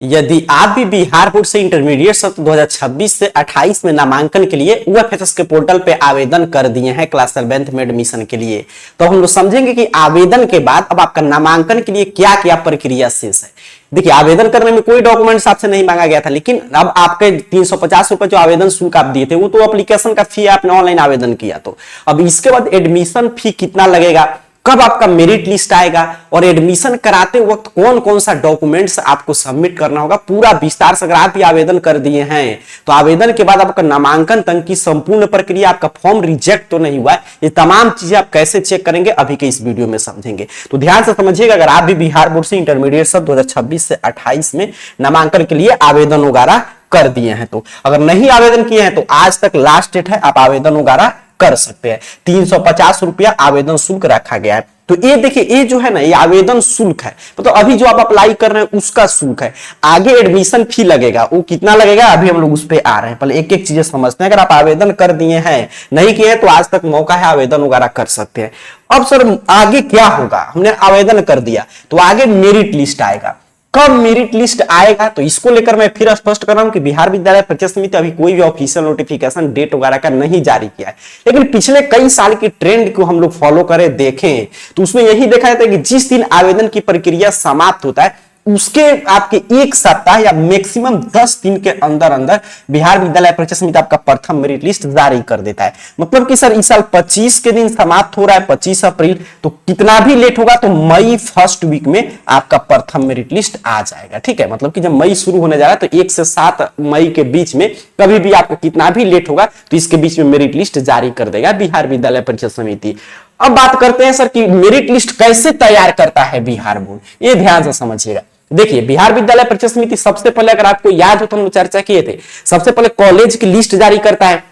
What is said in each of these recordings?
यदि आप भी बिहार बोर्ड से इंटरमीडिएट सत्र 2026 से 28 में नामांकन के लिए यूएफएसएस के पोर्टल पे आवेदन कर दिए हैं क्लास 11th में एडमिशन के लिए, तो हम लोग समझेंगे कि आवेदन के बाद अब आपका नामांकन के लिए क्या क्या प्रक्रिया शेष है। देखिए, आवेदन करने में कोई डॉक्यूमेंट्स आपसे नहीं मांगा गया था, लेकिन अब आपके 350 रुपए जो आवेदन शुल्क आप दिए थे वो तो एप्लीकेशन का फी, आपने ऑनलाइन आवेदन किया। तो अब इसके बाद एडमिशन फी कितना लगेगा, कब आपका मेरिट लिस्ट आएगा और एडमिशन कराते वक्त कौन कौन सा डॉक्यूमेंट्स आपको सबमिट करना होगा, पूरा विस्तार से अगर आप भी आवेदन कर दिए हैं तो आवेदन के बाद आपका नामांकन तक की संपूर्ण प्रक्रिया, आपका फॉर्म रिजेक्ट तो नहीं हुआ है, ये तमाम चीजें आप कैसे चेक करेंगे अभी के इस वीडियो में समझेंगे। तो ध्यान से समझिएगा, अगर आप भी बिहार बोर्ड से इंटरमीडिएट सत्र 2026 से 28 में नामांकन के लिए आवेदन वगैरह कर दिए हैं, तो अगर नहीं आवेदन किए हैं तो आज तक लास्ट डेट है, आप आवेदन वगैरह कर सकते हैं। 350 रुपया आवेदन शुल्क रखा गया है। तो ये देखिए, ये जो है ना, ये आवेदन शुल्क है, तो अभी जो आप अप्लाई कर रहे हैं उसका शुल्क है। आगे एडमिशन फी लगेगा, वो कितना लगेगा अभी हम लोग उस पे आ रहे हैं, पहले एक एक चीजें समझते हैं। अगर आप आवेदन कर दिए हैं, नहीं किए हैं तो आज तक मौका है, आवेदन वगैरह कर सकते हैं। अब सर आगे क्या होगा, हमने आवेदन कर दिया तो आगे मेरिट लिस्ट आएगा। कब मेरिट लिस्ट आएगा, तो इसको लेकर मैं फिर स्पष्ट कर रहा हूं कि बिहार विद्यालय परीक्षा समिति अभी कोई भी ऑफिशियल नोटिफिकेशन डेट वगैरह का नहीं जारी किया है, लेकिन पिछले कई साल की ट्रेंड को हम लोग फॉलो करें, देखें तो उसमें यही देखा जाता है कि जिस दिन आवेदन की प्रक्रिया समाप्त होता है उसके आपके एक सप्ताह या मैक्सिमम 10 दिन के अंदर अंदर बिहार विद्यालय परीक्षा समिति आपका प्रथम मेरिट लिस्ट जारी कर देता है। मतलब कि सर इस साल 25 के दिन समाप्त हो रहा है, 25 अप्रैल, तो कितना भी लेट होगा तो मई फर्स्ट वीक में आपका प्रथम मेरिट लिस्ट आ जाएगा। ठीक है, मतलब कि जब मई शुरू होने जा रहा है तो 1 से 7 मई के बीच में कभी भी आपको कितना भी लेट होगा तो इसके बीच में मेरिट लिस्ट जारी कर देगा बिहार विद्यालय परीक्षा समिति। अब बात करते हैं सर कि मेरिट लिस्ट कैसे तैयार करता है बिहार बोर्ड, ये ध्यान से समझिएगा। देखिए, बिहार विद्यालय परीक्षा समिति सबसे पहले, अगर आपको याद हो तो हम चर्चा किए थे, सबसे पहले कॉलेज की लिस्ट जारी करता है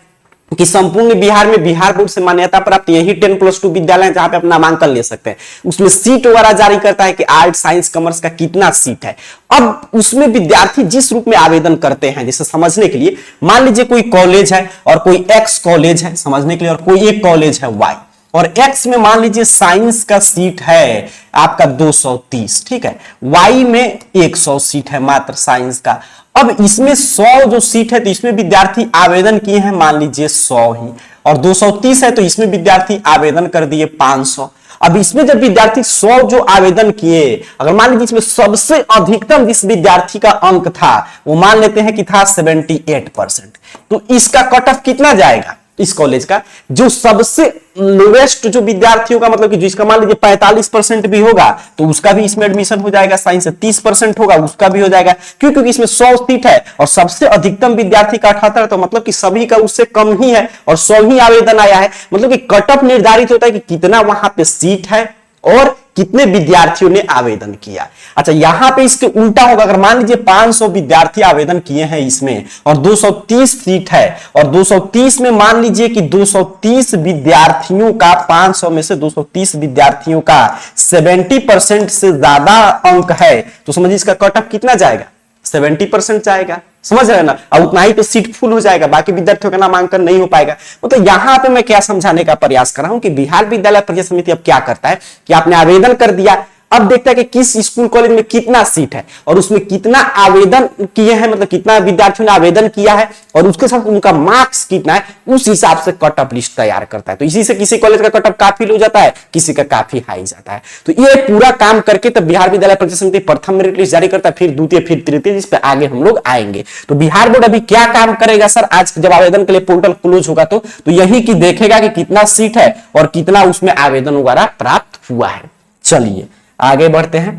कि संपूर्ण बिहार में बिहार बोर्ड से मान्यता प्राप्त यही 10+2 विद्यालय जहां पे आप नामांकन ले सकते हैं। उसमें सीट वगैरह जारी करता है कि आर्ट साइंस कॉमर्स का कितना सीट है। अब उसमें विद्यार्थी जिस रूप में आवेदन करते हैं, जैसे समझने के लिए मान लीजिए कोई कॉलेज है और कोई एक्स कॉलेज है समझने के लिए, और कोई एक कॉलेज है वाई, और एक्स में मान लीजिए साइंस का सीट है आपका 230, ठीक है, वाई में 100 सीट है मात्र साइंस का। अब इसमें 100 जो सीट है तो इसमें विद्यार्थी आवेदन किए हैं मान लीजिए 100 ही, और 230 है तो इसमें विद्यार्थी आवेदन कर दिए 500। अब इसमें जब विद्यार्थी 100 जो आवेदन किए, अगर मान लीजिए इसमें सबसे अधिकतम जिस विद्यार्थी का अंक था वो मान लेते हैं कि था 78%, तो इसका कट ऑफ कितना जाएगा इस कॉलेज का, जो सबसे लोवेस्ट जो विद्यार्थियों का, मतलब कि जिसका मान लीजिए 45% भी होगा तो उसका भी इसमें एडमिशन हो जाएगा। साइंस से 30% होगा उसका भी हो जाएगा, क्योंकि इसमें 100 सीट है और सबसे अधिकतम विद्यार्थी का 78, तो मतलब कि सभी का उससे कम ही है और 100 ही आवेदन आया है। मतलब कि कट ऑफ निर्धारित होता है कि कितना वहां पे सीट है और कितने विद्यार्थियों ने आवेदन किया। अच्छा, यहां पे इसके उल्टा होगा, अगर मान लीजिए 500 विद्यार्थी आवेदन किए हैं इसमें और 230 सीट है, और 230 में मान लीजिए कि 230 विद्यार्थियों का, 500 में से 230 विद्यार्थियों का 70% से ज्यादा अंक है, तो समझिए इसका कट ऑफ कितना जाएगा, 70% जाएगा। समझ रहे ना, और उतना ही तो सीट फुल हो जाएगा, बाकी विद्यार्थियों का नामांकन नहीं हो पाएगा। तो यहां पे मैं क्या समझाने का प्रयास कर रहा हूं कि बिहार विद्यालय परीक्षा समिति अब क्या करता है कि आपने आवेदन कर दिया, अब देखता है कि किस स्कूल कॉलेज में कितना सीट है और उसमें कितना आवेदन किए हैं, मतलब कितना विद्यार्थियों ने आवेदन किया है और उसके साथ उनका मार्क्स कितना है, उस हिसाब से कट ऑफ लिस्ट तैयार करता है। तो इसी से किसी कॉलेज का कट ऑफ काफी लो जाता है, किसी का काफी हाई जाता है। तो ये पूरा काम करके तब बिहार विद्यालय परीक्षा समिति प्रथम मेरिट लिस्ट जारी करता है, फिर द्वितीय, फिर तृतीय, जिस पे आगे हम लोग आएंगे। तो बिहार बोर्ड अभी क्या काम करेगा सर, आज जब आवेदन के लिए पोर्टल क्लोज होगा तो यही कि देखेगा कि कितना सीट है और कितना उसमें आवेदन वगैरह प्राप्त हुआ है। चलिए आगे बढ़ते हैं।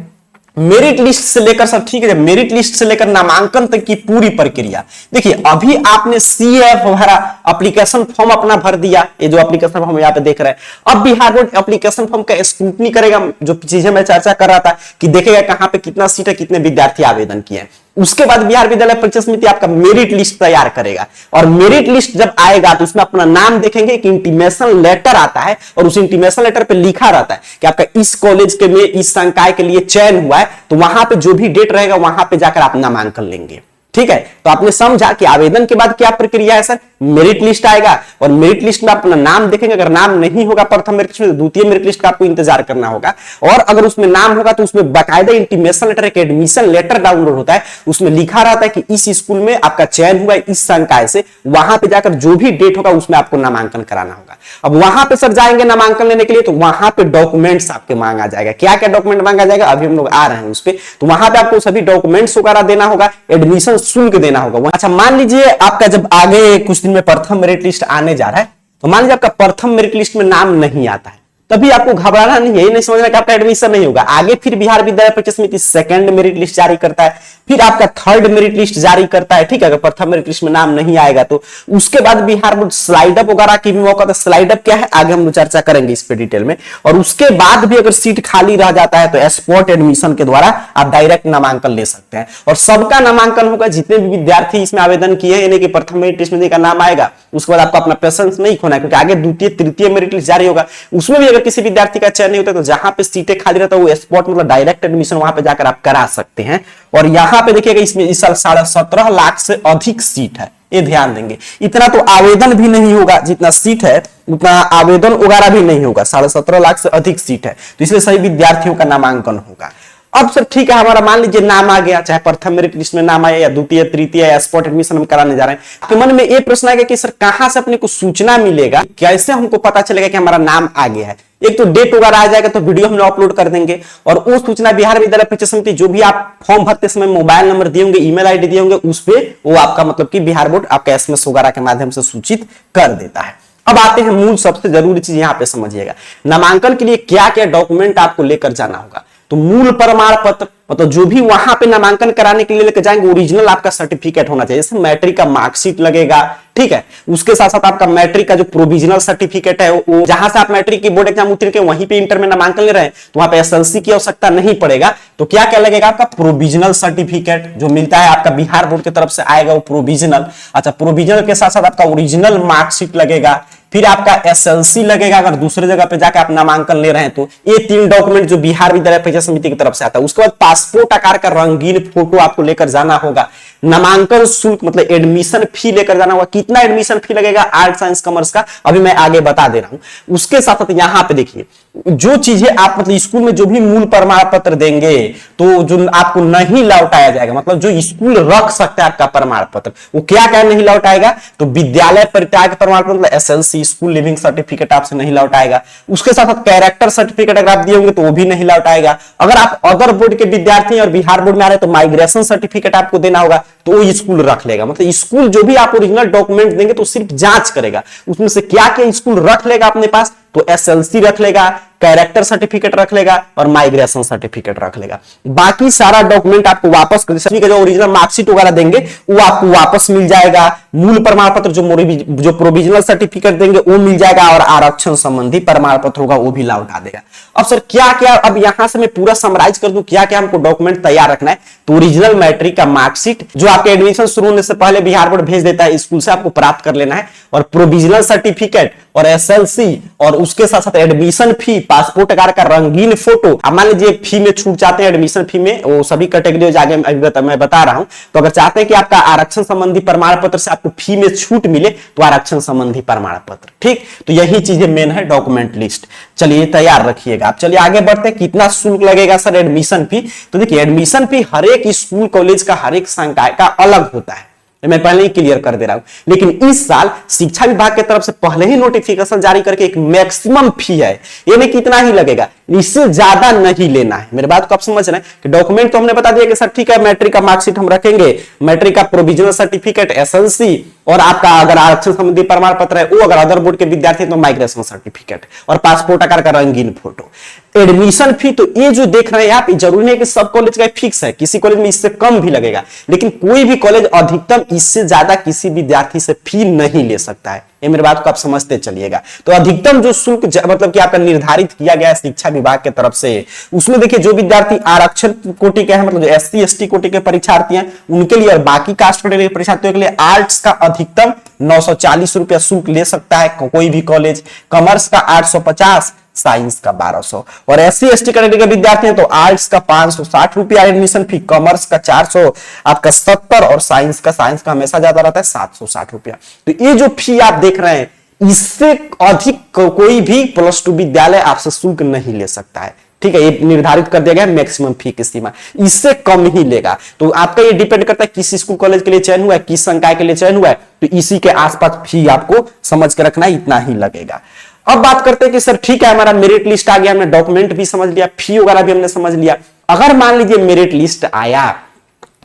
मेरिट लिस्ट से लेकर सब ठीक है, मेरिट लिस्ट से लेकर नामांकन तक की पूरी प्रक्रिया देखिए, अभी आपने CF वगैरह एप्लीकेशन फॉर्म अपना भर दिया, ये जो एप्लीकेशन फॉर्म यहाँ पे देख रहे हैं। अब बिहार बोर्ड एप्लीकेशन फॉर्म का स्क्रूटनी करेगा, जो चीजें मैं चर्चा कर रहा था कि देखेगा कहां पे कितना सीट है, कितने विद्यार्थी आवेदन किए। उसके बाद बिहार विद्यालय परीक्षा समिति आपका मेरिट लिस्ट तैयार करेगा, और मेरिट लिस्ट जब आएगा तो उसमें अपना नाम देखेंगे, एक इंटीमेशन लेटर आता है और उस इंटीमेशन लेटर पे लिखा रहता है कि आपका इस कॉलेज के में इस संकाय के लिए चयन हुआ है, तो वहां पे जो भी डेट रहेगा वहां पे जाकर आप नामांकन लेंगे। ठीक है, तो आपने समझा कि आवेदन के बाद क्या प्रक्रिया है सर, मेरिट लिस्ट आएगा और मेरिट लिस्ट में अपना नाम देखेंगे। अगर नाम नहीं होगा प्रथम मेरिट लिस्ट में, द्वितीय मेरिट लिस्ट का आपको इंतजार करना होगा। और अगर उसमें नाम होगा तो उसमें बाकायदा इंटीमेशन लेटर, एक एडमिशन लेटर डाउनलोड होता है, उसमें लिखा रहता है कि इस स्कूल में आपका चयन हुआ इस संकाय से। वहां पे जाकर जो भी डेट होगा उसमें आपको नामांकन कराना होगा। अब वहां पे सर जाएंगे नामांकन लेने के लिए तो वहां पे डॉक्यूमेंट्स आपके मांगा जाएगा। क्या क्या डॉक्यूमेंट मांगा जाएगा अभी हम लोग आ रहे हैं उस पे। तो वहां पे आपको सभी डॉक्यूमेंट्स वगैरह देना होगा, एडमिशन शुल्क देना होगा। अच्छा मान लीजिए आपका जब आगे कुछ दिन में प्रथम मेरिट लिस्ट आने जा रहा है, तो मान लीजिए आपका प्रथम मेरिट लिस्ट में नाम नहीं आता है, तभी आपको घबराना नहीं है, ये नहीं समझना कि आपका एडमिशन नहीं होगा। आगे फिर बिहार विद्यालय परीक्षा समिति सेकंड मेरिट लिस्ट जारी करता है, फिर आपका थर्ड मेरिट लिस्ट जारी करता है। ठीक है, अगर प्रथम मेरिट लिस्ट में नाम नहीं आएगा तो उसके बाद बिहार बोर्ड स्लाइड अप वगैरह की भी मौका था। स्लाइड अप क्या है आगे हम लोग चर्चा करेंगे इस पे डिटेल में। और उसके बाद भी अगर सीट खाली रह जाता है तो स्पॉट एडमिशन के द्वारा आप डायरेक्ट नामांकन ले सकते हैं। और सबका नामांकन होगा, जितने भी विद्यार्थी इसमें आवेदन किए हैं, यानी कि प्रथम मेरिट लिस्ट में जिनका नाम आएगा उसके बाद आपको अपना पेशेंस नहीं खोना है, क्योंकि आगे द्वितीय तृतीय मेरिट लिस्ट जारी होगा। उसमें भी अगर किसी विद्यार्थी का चयन नहीं होता तो जहां पे सीटें खाली रहता है वो स्पॉट मतलब डायरेक्ट एडमिशन वहां पे जाकर आप करा सकते हैं। और यहां पे देखिएगा इसमें इस साल 17.5 लाख से अधिक सीट है, ये ध्यान देंगे। इतना तो आवेदन भी नहीं होगा, जितना सीट है उतना आवेदन वगैरह भी नहीं होगा। 17.5 लाख से अधिक सीट है, तो इसलिए सभी विद्यार्थियों का नामांकन होगा। अब सर ठीक है, हमारा मान लीजिए नाम आ गया, चाहे प्रथम मेरिट लिस्ट में नाम आया या द्वितीय तृतीय या स्पॉट एडमिशन हम कराने जा रहे हैं। आपके मन में ये प्रश्न आएगा कि सर कहां से अपने को सूचना मिलेगा, कैसे हमको पता चलेगा कि हमारा नाम आ गया है। एक तो डेट वगैरह आ जाएगा तो वीडियो हम लोग अपलोड कर देंगे, और वो सूचना बिहार विद्यालय परीक्षा समिति जो भी आप फॉर्म भरते समय मोबाइल नंबर दिए होंगे, ईमेल आईडी दिए होंगे, उस पर वो आपका मतलब कि बिहार बोर्ड आपका SMS वगैरह के माध्यम से सूचित कर देता है। अब आते हैं मूल सबसे जरूरी चीज यहां पे समझिएगा, नामांकन के लिए क्या क्या डॉक्यूमेंट आपको लेकर जाना होगा। तो मूल प्रमाण पत्र मतलब जो भी वहां पे नामांकन कराने के लिए लेकर जाएंगे ओरिजिनल आपका सर्टिफिकेट होना चाहिए, जैसे मैट्रिक का मार्कशीट लगेगा। ठीक है, उसके साथ साथ आपका मैट्रिक का जो प्रोविजनल सर्टिफिकेट है, वो जहां से आप मैट्रिक की बोर्ड एग्जाम उत्तीर्ण के वहीं पे इंटर में नामांकन ले रहे हैं तो वहां पे SLC की आवश्यकता नहीं पड़ेगा। तो क्या क्या लगेगा, आपका प्रोविजनल सर्टिफिकेट जो मिलता है आपका बिहार बोर्ड की तरफ से आएगा वो प्रोविजनल। अच्छा, प्रोविजनल के साथ साथ आपका ओरिजिनल मार्कशीट लगेगा, फिर आपका SLC लगेगा अगर दूसरे जगह पे जाकर आप नामांकन ले रहे हैं तो। ये 3 डॉक्यूमेंट जो बिहार विद्यालय परीक्षा समिति की तरफ से आता है। उसके बाद पासपोर्ट आकार का रंगीन फोटो आपको लेकर जाना होगा। नामांकन शुल्क मतलब एडमिशन फी लेकर जाना होगा। कितना एडमिशन फी लगेगा आर्ट साइंस कॉमर्स का अभी मैं आगे बता दे रहा हूं। उसके साथ साथ यहां पे देखिए जो चीजें आप मतलब स्कूल में जो भी मूल प्रमाण पत्र देंगे तो जो आपको नहीं लौटाया जाएगा, मतलब जो स्कूल रख सकता है आपका प्रमाण पत्र, वो क्या क्या नहीं लौटाएगा। तो विद्यालय परित्याग प्रमाण पत्र मतलब SLC स्कूल लिविंग सर्टिफिकेट आपसे नहीं लौटाएगा। उसके साथ साथ कैरेक्टर सर्टिफिकेट अगर आप दिए होंगे तो वो भी नहीं लौटाएगा। अगर आप अदर बोर्ड के विद्यार्थी और बिहार बोर्ड में आ रहे हैं तो माइग्रेशन सर्टिफिकेट आपको देना होगा, तो वो स्कूल रख लेगा। मतलब स्कूल जो भी आप ओरिजिनल डॉक्यूमेंट देंगे तो सिर्फ जांच करेगा उसमें से क्या क्या स्कूल रख लेगा अपने पास। तो SLC रख लेगा, कैरेक्टर सर्टिफिकेट रख लेगा और माइग्रेशन सर्टिफिकेट रख लेगा। बाकी सारा डॉक्यूमेंट आपको वापस कर जो ओरिजिनल मार्कशीट वगैरह देंगे वो आपको वापस मिल जाएगा। मूल प्रमाण पत्र जो प्रोविजनल सर्टिफिकेट देंगे वो मिल जाएगा, और आरक्षण संबंधी प्रमाण पत्र होगा वो भी लौटा देगा। अब सर क्या क्या, अब यहां से मैं पूरा समराइज कर दूं क्या क्या हमको डॉक्यूमेंट तैयार रखना है। तो ओरिजिनल मैट्रिक का मार्कशीट जो आपके एडमिशन शुरू होने से पहले बिहार बोर्ड भेज देता है स्कूल से, आपको प्राप्त कर लेना है। और प्रोविजनल सर्टिफिकेट और SLC और उसके साथ साथ एडमिशन फी, पासपोर्ट आकार का रंगीन फोटो। अब मान लीजिए फी में छूट चाहते हैं, एडमिशन फी में वो सभी कैटेगरी आगे मैं बता रहा हूं। तो अगर चाहते हैं कि आपका आरक्षण संबंधी प्रमाण पत्र से आपको फी में छूट मिले तो आरक्षण संबंधी प्रमाण पत्र। ठीक, तो यही चीजें मेन है डॉक्यूमेंट लिस्ट। चलिए तैयार रखिएगा। आप चलिए आगे बढ़ते हैं। कितना शुल्क लगेगा सर एडमिशन फी। तो देखिए एडमिशन फी हर एक स्कूल कॉलेज का हर एक संकाय का अलग होता है, मैं पहले ही क्लियर कर दे रहा हूं। लेकिन इस साल शिक्षा विभाग की तरफ से पहले ही नोटिफिकेशन जारी करके एक मैक्सिमम फी है, यानी कितना ही लगेगा, इससे ज्यादा नहीं लेना है। मेरे बात को आप समझ रहे हैं कि डॉक्यूमेंट तो हमने बता दिया कि सर ठीक है मैट्रिक का मार्कशीट हम रखेंगे, मैट्रिक का प्रोविजनल सर्टिफिकेट, SLC और आपका अगर आरक्षण संबंधी प्रमाण पत्र है वो, अगर अदर बोर्ड के विद्यार्थी तो माइग्रेशन सर्टिफिकेट और पासपोर्ट आकार का रंगीन फोटो। एडमिशन फी तो ये जो देख रहे हैं आप, जरूरी नहीं कि सब कॉलेज का फिक्स है, किसी कॉलेज में इससे कम भी लगेगा, लेकिन कोई भी कॉलेज अधिकतम इससे ज्यादा किसी विद्यार्थी से फी नहीं ले सकता है। ये मेरी बात को आप समझते चलिएगा। तो अधिकतम जो शुल्क मतलब कि आपका निर्धारित किया गया है शिक्षा विभाग की तरफ से, उसमें देखिए जो विद्यार्थी आरक्षण कोटि के हैं, मतलब जो SC ST कोटि के परीक्षार्थी हैं उनके लिए, और बाकी कास्ट कैटेगरी के परीक्षार्थियों के लिए आर्ट्स का अधिकतम 940 रुपया शुल्क ले सकता है कोई भी कॉलेज, कॉमर्स का 850, साइंस का 1200। और SC ST कैटेगरी के विद्यार्थी हैं तो आर्ट्स का 560 रुपया एडमिशन फी, कॉमर्स का 400, आपका 70 और साइंस का हमेशा ज्यादा रहता है 760 रुपया। तो ये जो फी आप देख रहे हैं इससे अधिक कोई भी +2 विद्यालय आपसे शुल्क नहीं ले सकता है, ठीक है। ये निर्धारित कर दिया गया है मैक्सिमम फी की सीमा, इससे कम ही लेगा। तो आपका ये डिपेंड करता है किस स्कूल कॉलेज के लिए चयन हुआ है, किस संकाय के लिए चयन हुआ है, तो इसी के आसपास फी आपको समझ के रखना, इतना ही लगेगा। अब बात करते हैं कि सर ठीक है हमारा मेरिट लिस्ट आ गया, हमने डॉक्यूमेंट भी समझ लिया, फी वगैरह भी हमने समझ लिया। अगर मान लीजिए मेरिट लिस्ट आया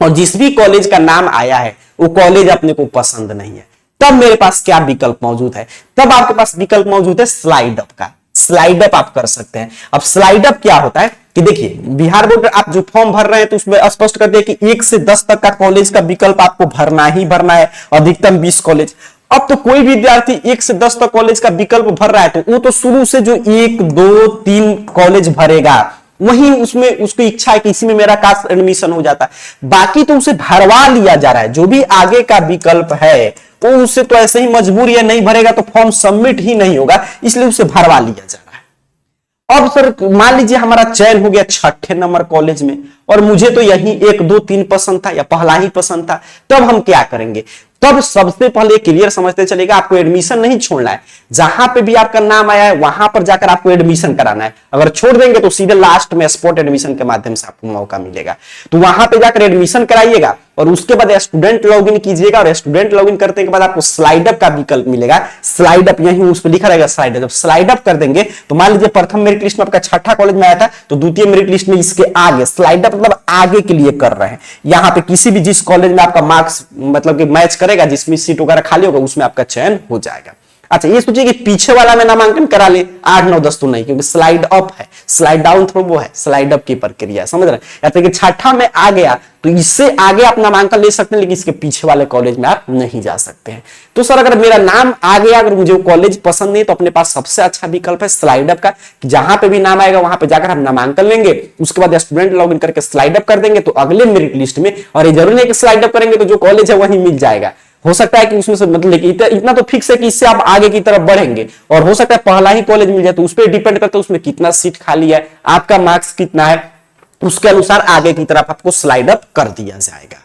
और जिस भी कॉलेज का नाम आया है वो कॉलेज अपने को पसंद नहीं है, तब मेरे पास क्या विकल्प मौजूद है? तब आपके पास विकल्प मौजूद है स्लाइड अप का। स्लाइड अप आप कर सकते हैं। अब स्लाइड अप क्या होता है कि देखिए बिहार बोर्ड आप जो फॉर्म भर रहे हैं तो उसमें स्पष्ट कर दिया कि 1 से 10 तक का कॉलेज का विकल्प आपको भरना ही भरना है, अधिकतम 20 कॉलेज। अब तो कोई विद्यार्थी 1 से 10 तक कॉलेज का विकल्प भर रहा है तो वो तो शुरू से जो 1 2 3 कॉलेज भरेगा वही उसमें उसकी इच्छा है कि इसी में मेरा कास्ट एडमिशन हो जाता है, बाकी तो उसे भरवा लिया जा रहा है। जो भी आगे का विकल्प है वो उससे तो ऐसे ही मजबूर है, नहीं भरेगा तो फॉर्म सबमिट ही नहीं होगा, इसलिए उसे भरवा लिया जा रहा है। अब सर मान लीजिए हमारा चयन हो गया 6ठे नंबर कॉलेज में और मुझे तो यही 1 2 3 पसंद था या पहला ही पसंद था, तब हम क्या करेंगे? तब सबसे पहले क्लियर समझते चलेगा आपको एडमिशन नहीं छोड़ना है, जहां पे भी आपका नाम आया है वहां पर जाकर आपको एडमिशन कराना है। अगर छोड़ देंगे तो सीधे लास्ट में स्पॉट एडमिशन के माध्यम से आपको मौका मिलेगा, तो वहां पे जाकर एडमिशन कराइएगा और उसके बाद स्टूडेंट लॉगिन कीजिएगा और स्टूडेंट लॉगिन करने के बाद आपको स्लाइड अप का विकल्प मिलेगा। स्लाइड अप यही उस पर लिखा रहेगा स्लाइड अप। जब स्लाइड अप कर देंगे तो मान लीजिए प्रथम मेरिट लिस्ट में आपका 6ठा कॉलेज में आया था तो द्वितीय मेरिट लिस्ट में इसके आगे स्लाइड अप मतलब आगे के लिए कर रहे हैं। यहां पे किसी भी जिस कॉलेज में आपका मार्क्स मतलब कि मैच करेगा, जिसमें सीट वगैरह खाली होगा उसमें आपका चयन हो जाएगा। अच्छा ये सोचिए कि पीछे वाला में नामांकन करा ले 8 9 10 तो नहीं, क्योंकि स्लाइड अप है, स्लाइड डाउन थ्रो वो है, स्लाइड अप की प्रक्रिया समझ रहे हैं। या तो कि 6ठा में आ गया तो इससे आगे आप नामांकन ले सकते हैं, लेकिन इसके पीछे वाले कॉलेज में आप नहीं जा सकते हैं। तो सर अगर मेरा नाम आ गया, अगर मुझे कॉलेज पसंद नहीं तो अपने पास सबसे अच्छा विकल्प है स्लाइड अप का, कि जहां पे भी नाम आएगा वहां पे जाकर हम नामांकन लेंगे, उसके बाद स्टूडेंट लॉगिन करके स्लाइड अप कर देंगे तो अगले मेरिट लिस्ट में, और ये जरूरी है कि स्लाइड अप करेंगे तो जो कॉलेज है वही मिल जाएगा। हो सकता है कि उसमें से मतलब इतना तो फिक्स है कि इससे आप आगे की तरफ बढ़ेंगे, और हो सकता है पहला ही कॉलेज मिल जाए, तो उस पर डिपेंड करता है उसमें कितना सीट खाली है, आपका मार्क्स कितना है, उसके अनुसार आगे की तरफ आपको स्लाइड अप कर दिया जाएगा।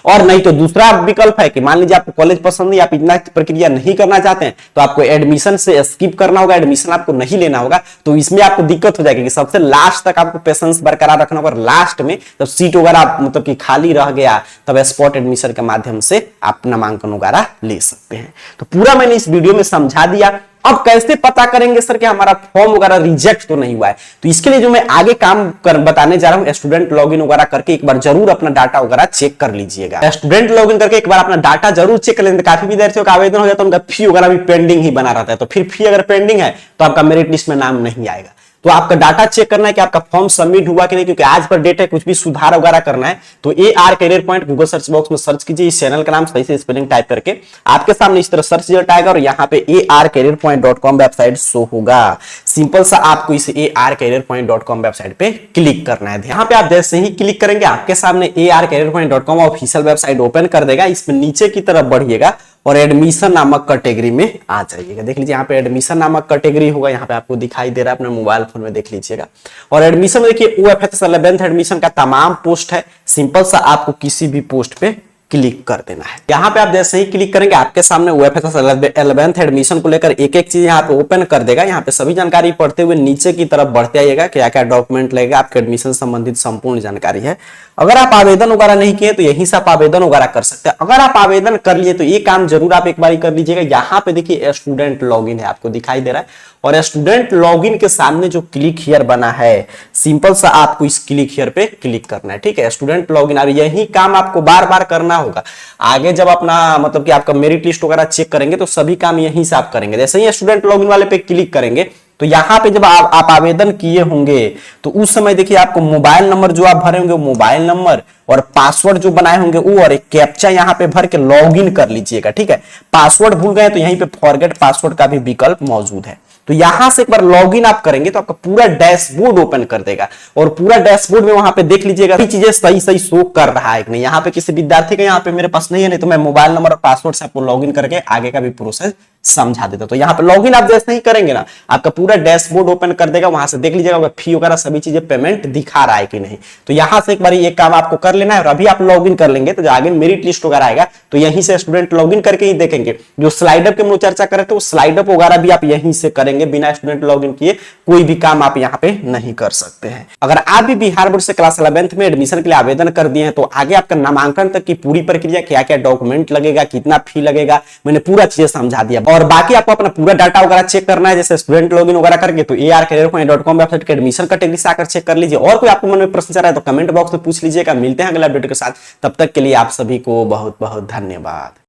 और नहीं तो दूसरा विकल्प है कि मान लीजिए आपको कॉलेज पसंद नहीं, आप इतना प्रक्रिया नहीं करना चाहते हैं तो आपको एडमिशन से स्किप करना होगा, एडमिशन आपको नहीं लेना होगा, तो इसमें आपको दिक्कत हो जाएगी कि सबसे लास्ट तक आपको पेशेंस बरकरार रखना होगा। लास्ट में जब सीट वगैरह मतलब कि खाली रह गया तब स्पॉट एडमिशन के माध्यम से आप नामांकन वगैरह ले सकते हैं। तो पूरा मैंने इस वीडियो में समझा दिया। अब कैसे पता करेंगे सर कि हमारा फॉर्म वगैरह रिजेक्ट तो नहीं हुआ है? तो इसके लिए जो मैं आगे काम बताने जा रहा हूं, स्टूडेंट लॉगिन वगैरह करके एक बार जरूर अपना डाटा वगैरह चेक कर लीजिएगा। स्टूडेंट लॉगिन करके एक बार अपना डाटा जरूर चेक कर लेंगे। काफी विद्यार्थियों का आवेदन हो जाता है, उनका फी वगैरह भी पेंडिंग ही बना रहता है, तो फिर फी अगर पेंडिंग है तो आपका मेरिट लिस्ट में नाम नहीं आएगा। तो आपका डाटा चेक करना है कि आपका फॉर्म सबमिट हुआ कि नहीं, क्योंकि आज पर डेट है, कुछ भी सुधार वगैरह करना है तो AR career point Google search box में सर्च कीजिए, इस चैनल का नाम सही से स्पेलिंग टाइप करके आपके सामने इस तरह सर्च रिजल्ट आएगा और यहाँ पे arcareerpoint.com वेबसाइट शो होगा। सिंपल सा आपको इस arcareerpoint.com वेबसाइट पे क्लिक करना है। यहाँ पे आप जैसे ही क्लिक करेंगे आपके सामने arcareerpoint.com ऑफिशियल वेबसाइट ओपन कर देगा। इसमें नीचे की तरफ बढ़िएगा और एडमिशन नामक कैटेगरी में आ जाइएगा। देख लीजिए यहाँ पे एडमिशन नामक कैटेगरी होगा, यहाँ पे आपको दिखाई दे रहा है, अपने मोबाइल फोन में देख लीजिएगा। और एडमिशन में देखिए OFS 11th एडमिशन का तमाम पोस्ट है। सिंपल सा आपको किसी भी पोस्ट पे क्लिक कर देना है। यहाँ पे आप जैसे ही क्लिक करेंगे आपके सामने OFS 11th एडमिशन को लेकर एक एक चीज यहाँ पे ओपन कर देगा। यहाँ पे सभी जानकारी पढ़ते हुए नीचे की तरफ बढ़ते आइएगा, क्या क्या डॉक्यूमेंट लगेगा, आपके एडमिशन संबंधित संपूर्ण जानकारी है। अगर आप आवेदन वगैरह नहीं किए तो यहीं से आप आवेदन वगैरह कर सकते हैं। अगर आप आवेदन कर लिए तो ये काम जरूर आप एक बार कर लीजिएगा। यहाँ पे देखिए स्टूडेंट लॉगिन है, आपको दिखाई दे रहा है, और स्टूडेंट लॉगिन के सामने जो क्लिक हियर बना है, सिंपल सा आपको इस क्लिक हियर पे क्लिक करना है। ठीक है, स्टूडेंट लॉगिन। और यही काम आपको बार बार करना होगा। आगे जब अपना मतलब कि आपका मेरिट लिस्ट वगैरह चेक करेंगे तो सभी काम यहीं से आप करेंगे। जैसे ही स्टूडेंट लॉगिन वाले पे क्लिक करेंगे तो यहाँ पे जब आप आवेदन किए होंगे तो उस समय देखिए आपको मोबाइल नंबर जो आप भरे होंगे, मोबाइल नंबर और पासवर्ड जो बनाए होंगे वो, और एक कैप्चा यहाँ पे भर के लॉगिन कर लीजिएगा। ठीक है, पासवर्ड भूल गए तो यहीं पे फॉरगेट पासवर्ड का भी विकल्प मौजूद है। तो यहां से एक बार लॉगिन आप करेंगे तो आपका पूरा डैशबोर्ड ओपन कर देगा, और पूरा डैशबोर्ड में वहां पे देख लीजिएगा चीजें सही सही शो कर रहा है कि नहीं। यहाँ पे किसी विद्यार्थी का यहाँ पे मेरे पास नहीं है, नहीं तो मैं मोबाइल नंबर और पासवर्ड से आपको लॉगिन करके आगे का भी प्रोसेस समझा देता हूं। तो यहाँ पे लॉगिन आप जैसे ही करेंगे ना, आपका पूरा डैशबोर्ड ओपन कर देगा, वहां से देख लीजिएगा फी वगैरह सभी चीजें पेमेंट दिखा रहा है कि नहीं। तो यहां से एक बार ये काम आपको कर लेना है, और अभी आप लॉगिन कर लेंगे तो जो आगे मेरिट लिस्ट वगैरह आएगा तो यहीं से स्टूडेंट लॉगिन करके ही देखेंगे। जो स्लाइड अप के हम लोग चर्चा कर रहे थे, वो स्लाइड अप वगैरह भी आप यहीं से करेंगे, बिना स्टूडेंट लॉगिन किए कोई भी काम आप यहाँ पे नहीं कर सकते हैं। अगर आप भी बिहार बोर्ड से क्लास 11th में एडमिशन के लिए आवेदन कर दिए हैं, तो आगे आपका नामांकन तक की पूरी प्रक्रिया, क्या क्या डॉक्यूमेंट लगेगा, कितना फी लगेगा, मैंने पूरा चीजें समझा दिया। और बाकी आपको अपना पूरा डाटा वगैरह चेक करना है, जैसे स्टूडेंट लॉगिन वगैरह करके, तो arcareerpoint.com वेबसाइट के एडमिशन कैटेगरी से आकर चेक कर लीजिए। और कोई आपको मन में प्रश्न चल रहा है तो कमेंट बॉक्स में पूछ लीजिएगा। मिलते हैं अगले अपडेट के साथ, तब तक के लिए आप सभी को बहुत बहुत धन्यवाद।